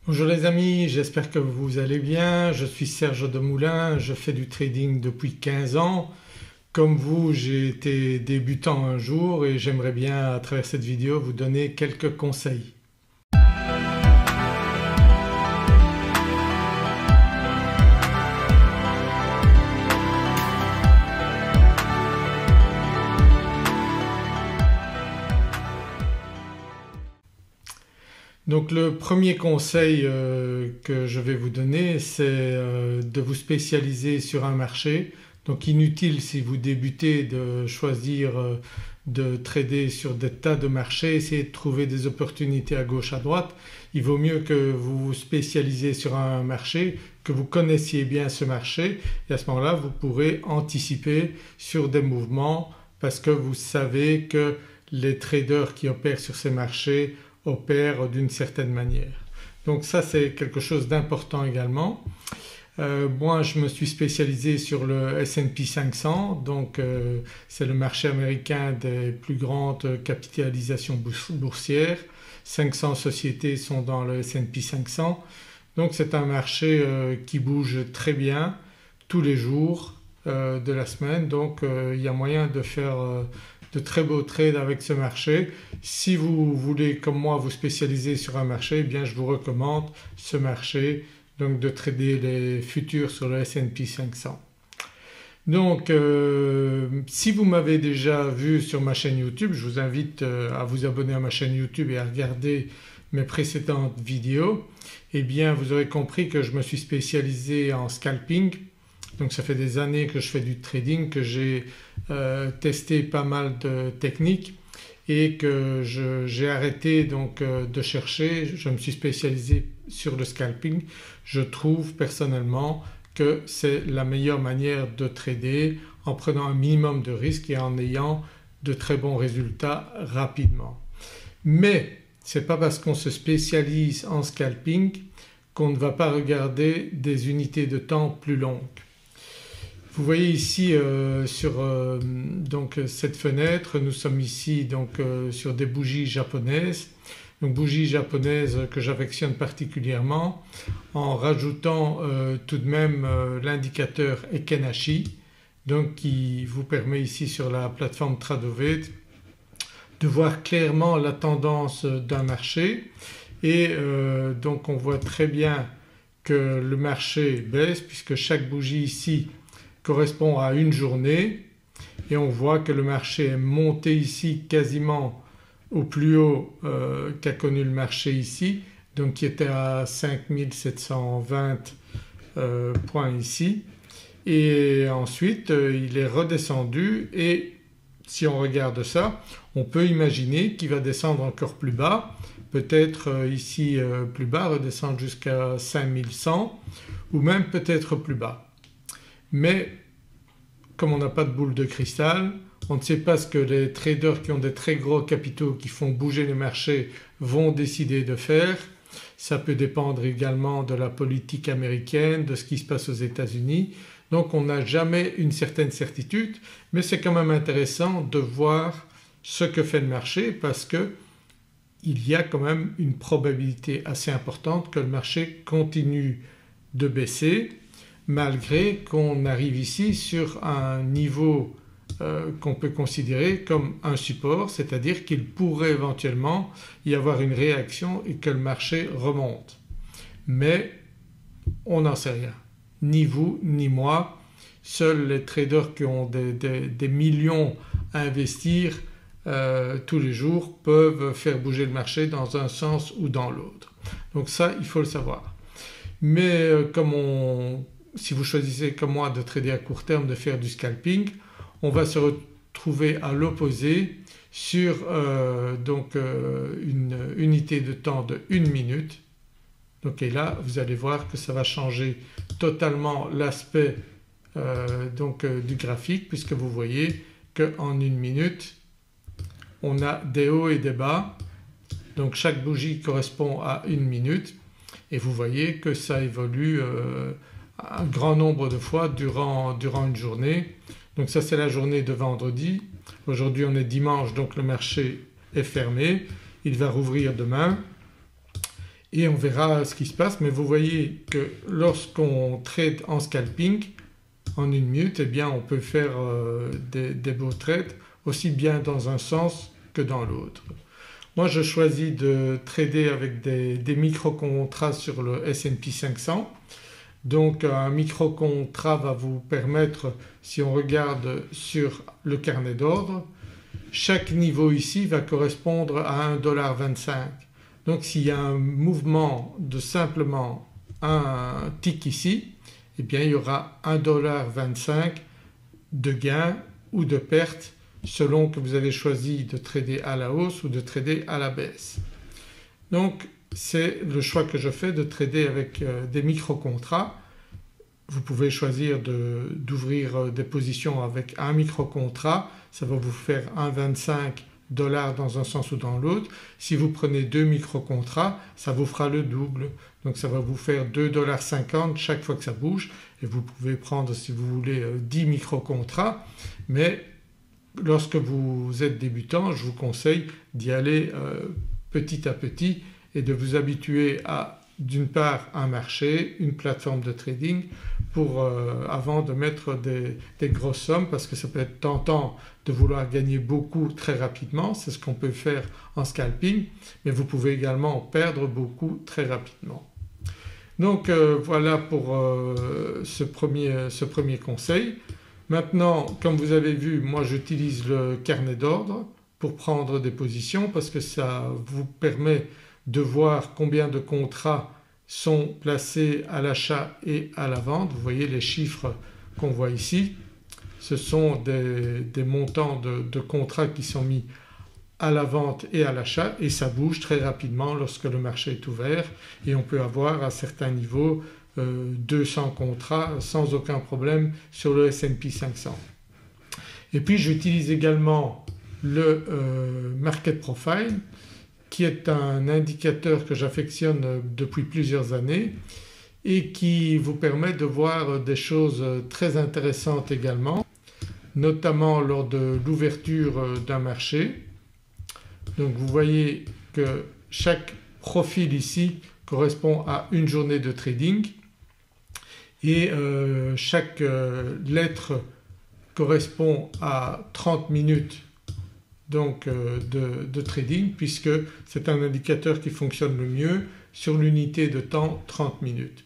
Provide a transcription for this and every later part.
Bonjour les amis, j'espère que vous allez bien. Je suis Serge Demoulin, je fais du trading depuis 15 ans. Comme vous, j'ai été débutant un jour et j'aimerais bien à travers cette vidéo vous donner quelques conseils. Donc le premier conseil que je vais vous donner, c'est de vous spécialiser sur un marché. Donc inutile si vous débutez de choisir de trader sur des tas de marchés, essayer de trouver des opportunités à gauche à droite. Il vaut mieux que vous vous spécialisez sur un marché, que vous connaissiez bien ce marché et à ce moment-là vous pourrez anticiper sur des mouvements parce que vous savez que les traders qui opèrent sur ces marchés opèrent d'une certaine manière. Donc ça c'est quelque chose d'important également. Moi je me suis spécialisé sur le S&P 500 donc c'est le marché américain des plus grandes capitalisations boursières. 500 sociétés sont dans le S&P 500 donc c'est un marché qui bouge très bien tous les jours de la semaine donc il y a moyen de faire de très beaux trades avec ce marché. Si vous voulez comme moi vous spécialiser sur un marché, eh bien je vous recommande ce marché donc de trader les futurs sur le S&P 500. Donc si vous m'avez déjà vu sur ma chaîne YouTube, je vous invite à vous abonner à ma chaîne YouTube et à regarder mes précédentes vidéos. Eh bien vous aurez compris que je me suis spécialisé en scalping. Donc ça fait des années que je fais du trading, que j'ai testé pas mal de techniques et que j'ai arrêté donc de chercher, je me suis spécialisé sur le scalping. Je trouve personnellement que c'est la meilleure manière de trader en prenant un minimum de risques et en ayant de très bons résultats rapidement. Mais ce n'est pas parce qu'on se spécialise en scalping qu'on ne va pas regarder des unités de temps plus longues. Vous voyez ici sur donc cette fenêtre, nous sommes ici donc sur des bougies japonaises. Donc bougies japonaises que j'affectionne particulièrement en rajoutant tout de même l'indicateur Ekenashi donc qui vous permet ici sur la plateforme Tradovate de voir clairement la tendance d'un marché et donc on voit très bien que le marché baisse puisque chaque bougie ici correspond à une journée et on voit que le marché est monté ici quasiment au plus haut qu'a connu le marché ici donc qui était à 5720 points ici et ensuite il est redescendu et si on regarde ça on peut imaginer qu'il va descendre encore plus bas, peut-être ici plus bas, redescendre jusqu'à 5100 ou même peut-être plus bas. Mais comme on n'a pas de boule de cristal, on ne sait pas ce que les traders qui ont des très gros capitaux qui font bouger les marchés vont décider de faire. Ça peut dépendre également de la politique américaine, de ce qui se passe aux États-Unis. Donc on n'a jamais une certaine certitude mais c'est quand même intéressant de voir ce que fait le marché parce qu'il y a quand même une probabilité assez importante que le marché continue de baisser malgré qu'on arrive ici sur un niveau qu'on peut considérer comme un support, c'est-à-dire qu'il pourrait éventuellement y avoir une réaction et que le marché remonte. Mais on n'en sait rien, ni vous ni moi. Seuls les traders qui ont des millions à investir tous les jours peuvent faire bouger le marché dans un sens ou dans l'autre. Donc ça il faut le savoir. Mais si vous choisissez comme moi de trader à court terme, de faire du scalping, on va se retrouver à l'opposé sur une unité de temps de 1 minute. Donc et là vous allez voir que ça va changer totalement l'aspect du graphique puisque vous voyez qu'en 1 minute on a des hauts et des bas. Donc chaque bougie correspond à 1 minute et vous voyez que ça évolue un grand nombre de fois durant une journée. Donc ça c'est la journée de vendredi. Aujourd'hui on est dimanche donc le marché est fermé, il va rouvrir demain et on verra ce qui se passe. Mais vous voyez que lorsqu'on trade en scalping en 1 minute, eh bien on peut faire des beaux trades aussi bien dans un sens que dans l'autre. Moi je choisis de trader avec des micro-contrats sur le S&P 500. Donc un micro-contrat va vous permettre, si on regarde sur le carnet d'ordre, chaque niveau ici va correspondre à 1,25 $. Donc s'il y a un mouvement de simplement un tick ici, eh bien il y aura 1,25 $ de gain ou de perte selon que vous avez choisi de trader à la hausse ou de trader à la baisse. Donc c'est le choix que je fais de trader avec des micro-contrats. Vous pouvez choisir d'ouvrir des positions avec un micro-contrat, ça va vous faire 1,25 $ dans un sens ou dans l'autre. Si vous prenez 2 micro-contrats, ça vous fera le double, donc ça va vous faire 2,50 $ chaque fois que ça bouge, et vous pouvez prendre si vous voulez 10 micro-contrats, mais lorsque vous êtes débutant, je vous conseille d'y aller petit à petit et de vous habituer à d'une part un marché, une plateforme de trading avant de mettre des grosses sommes, parce que ça peut être tentant de vouloir gagner beaucoup très rapidement, c'est ce qu'on peut faire en scalping, mais vous pouvez également perdre beaucoup très rapidement. Donc voilà pour ce premier conseil. Maintenant, comme vous avez vu, moi j'utilise le carnet d'ordre pour prendre des positions parce que ça vous permet de voir combien de contrats sont placés à l'achat et à la vente. Vous voyez les chiffres qu'on voit ici, ce sont des montants de contrats qui sont mis à la vente et à l'achat, et ça bouge très rapidement lorsque le marché est ouvert, et on peut avoir à certains niveaux 200 contrats sans aucun problème sur le S&P 500. Et puis j'utilise également le Market Profile, qui est un indicateur que j'affectionne depuis plusieurs années et qui vous permet de voir des choses très intéressantes également, notamment lors de l'ouverture d'un marché. Donc vous voyez que chaque profil ici correspond à une journée de trading, et chaque lettre correspond à 30 minutes donc de trading, puisque c'est un indicateur qui fonctionne le mieux sur l'unité de temps 30 minutes.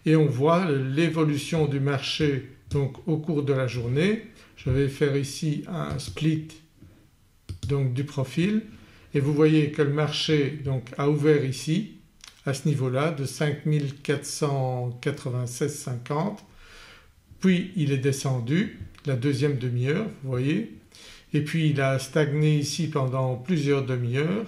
Et on voit l'évolution du marché donc au cours de la journée. Je vais faire ici un split donc du profil, et vous voyez que le marché donc a ouvert ici à ce niveau-là de 5496,50, puis il est descendu la deuxième demi-heure, vous voyez, et puis il a stagné ici pendant plusieurs demi-heures,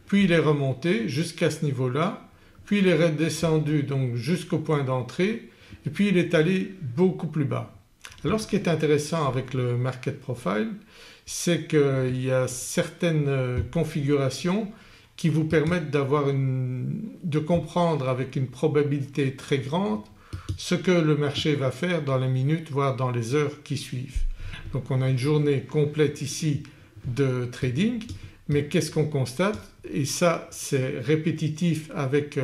puis il est remonté jusqu'à ce niveau-là, puis il est redescendu donc jusqu'au point d'entrée, et puis il est allé beaucoup plus bas. Alors ce qui est intéressant avec le Market Profile, c'est qu'il y a certaines configurations qui vous permettent de comprendre avec une probabilité très grande ce que le marché va faire dans les minutes voire dans les heures qui suivent. Donc on a une journée complète ici de trading, mais qu'est-ce qu'on constate? Et ça c'est répétitif avec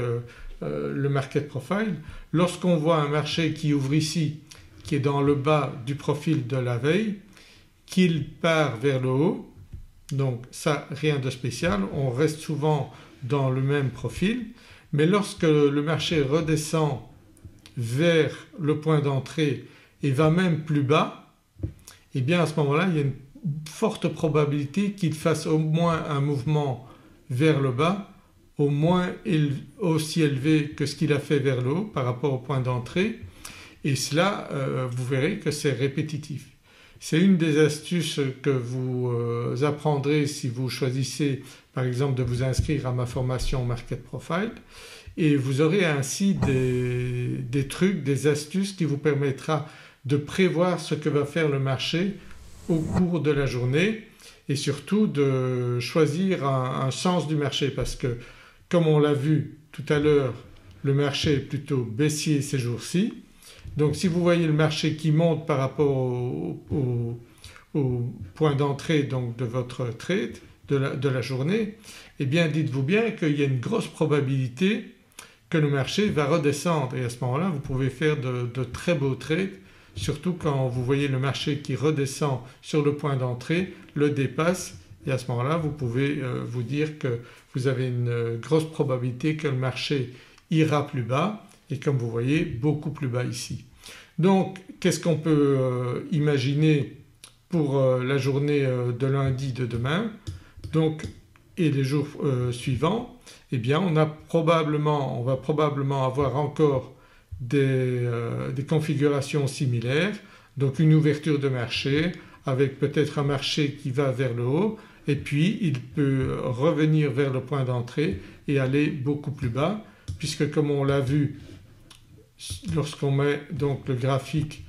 le Market Profile. Lorsqu'on voit un marché qui ouvre ici, qui est dans le bas du profil de la veille, qu'il part vers le haut, donc ça rien de spécial, on reste souvent dans le même profil, mais lorsque le marché redescend vers le point d'entrée et va même plus bas, eh bien à ce moment-là il y a une forte probabilité qu'il fasse au moins un mouvement vers le bas, au moins aussi élevé que ce qu'il a fait vers le haut par rapport au point d'entrée, et cela vous verrez que c'est répétitif. C'est une des astuces que vous apprendrez si vous choisissez par exemple de vous inscrire à ma formation Market Profile, et vous aurez ainsi des trucs, des astuces qui vous permettra de prévoir ce que va faire le marché au cours de la journée, et surtout de choisir un sens du marché, parce que comme on l'a vu tout à l'heure, le marché est plutôt baissier ces jours-ci. Donc si vous voyez le marché qui monte par rapport au point d'entrée donc de votre trade de la journée, eh bien dites-vous bien qu'il y a une grosse probabilité que le marché va redescendre et à ce moment-là vous pouvez faire de très beaux trades, surtout quand vous voyez le marché qui redescend sur le point d'entrée, le dépasse et à ce moment-là vous pouvez vous dire que vous avez une grosse probabilité que le marché ira plus bas et comme vous voyez beaucoup plus bas ici. Donc qu'est-ce qu'on peut imaginer pour la journée de lundi de demain donc, et les jours suivants? Eh bien on va probablement avoir encore des configurations similaires, donc une ouverture de marché avec peut-être un marché qui va vers le haut et puis il peut revenir vers le point d'entrée et aller beaucoup plus bas puisque comme on l'a vu lorsqu'on met donc le graphique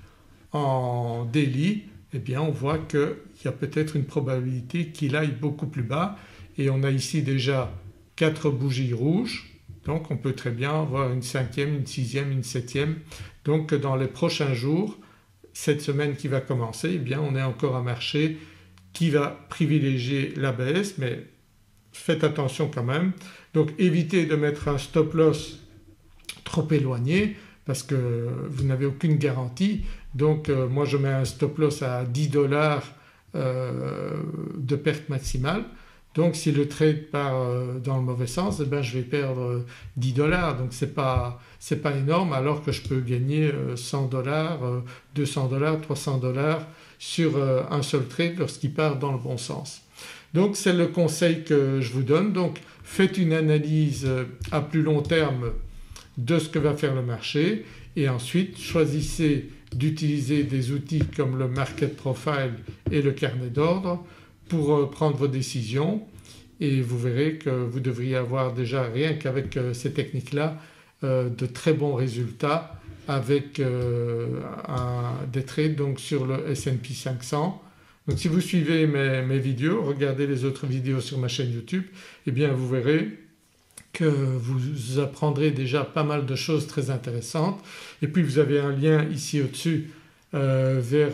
en daily, eh bien on voit qu'il y a peut-être une probabilité qu'il aille beaucoup plus bas et on a ici déjà 4 bougies rouges, donc on peut très bien avoir une 5e, une 6e, une 7e. Donc dans les prochains jours, cette semaine qui va commencer, eh bien on est encore un marché qui va privilégier la baisse mais faites attention quand même. Donc évitez de mettre un stop loss trop éloigné parce que vous n'avez aucune garantie. Donc moi je mets un stop loss à 10 $ de perte maximale. Donc si le trade part dans le mauvais sens, eh bien, je vais perdre 10 $. Donc c'est pas énorme alors que je peux gagner 100 $, 200 $, 300 $ sur un seul trade lorsqu'il part dans le bon sens. Donc c'est le conseil que je vous donne. Donc faites une analyse à plus long terme de ce que va faire le marché et ensuite choisissez d'utiliser des outils comme le market profile et le carnet d'ordre pour prendre vos décisions et vous verrez que vous devriez avoir déjà rien qu'avec ces techniques-là de très bons résultats avec des trades donc sur le S&P 500. Donc si vous suivez mes vidéos, regardez les autres vidéos sur ma chaîne YouTube, eh bien vous verrez que vous apprendrez déjà pas mal de choses très intéressantes et puis vous avez un lien ici au-dessus vers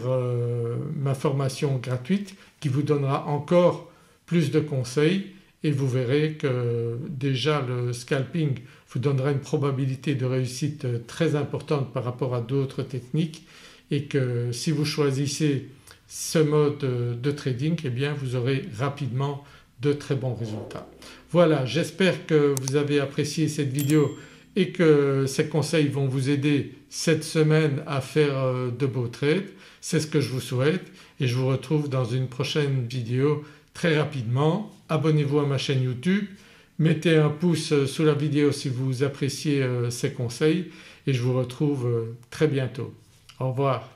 ma formation gratuite qui vous donnera encore plus de conseils et vous verrez que déjà le scalping vous donnera une probabilité de réussite très importante par rapport à d'autres techniques et que si vous choisissez ce mode de trading eh bien vous aurez rapidement de très bons résultats. Voilà, j'espère que vous avez apprécié cette vidéo et que ces conseils vont vous aider cette semaine à faire de beaux trades. C'est ce que je vous souhaite et je vous retrouve dans une prochaine vidéo très rapidement. Abonnez-vous à ma chaîne YouTube, mettez un pouce sous la vidéo si vous appréciez ces conseils et je vous retrouve très bientôt. Au revoir.